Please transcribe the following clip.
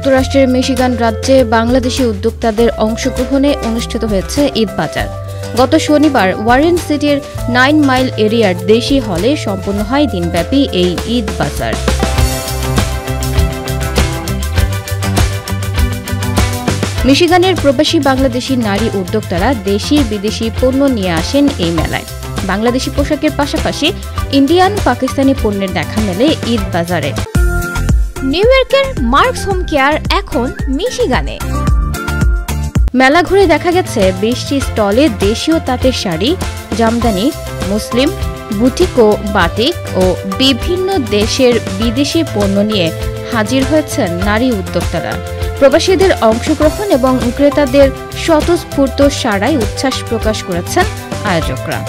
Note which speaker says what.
Speaker 1: যুক্তরাষ্ট্রের মিশিগান রাজ্যে বাংলাদেশি উদ্যোক্তাদের অংশগ্রহণে অনুষ্ঠিত হয়েছে ঈদ বাজার। গত শনিবার ওয়ারেন সিটির 9 মাইল এরিয়ার দেশি হলে সম্পন্ন হয় দিনব্যাপী এই ঈদ বাজার। মিশিগানের প্রবাসী বাংলাদেশি নারী উদ্যোক্তারা দেশি বিদেশি পণ্য নিয়ে আসেন এই মেলায়। বাংলাদেশি পোশাকের পাশাপাশি ইন্ডিয়ান পাকিস্তানি পণ্যের দেখা মেলে ঈদ বাজারে।
Speaker 2: নিউ ইয়র্কের মার্কস হোম কেয়ার এখন মিশিগানে।
Speaker 1: মেলা ঘুরে দেখা গেছে 20টি স্টলে দেশীয় তাঁতের শাড়ি, জামদানি, মুসলিম, বুটিক ও বাটিক ও বিভিন্ন দেশের বিদেশি পণ্য নিয়ে হাজির হয়েছেন নারী উদ্যোক্তারা। প্রবাসীদের অংশগ্রহণ এবং ক্রেতাদের স্বতঃস্ফূর্ত সাড়ায় উচ্ছ্বাস প্রকাশ করেছেন আয়োজকরা।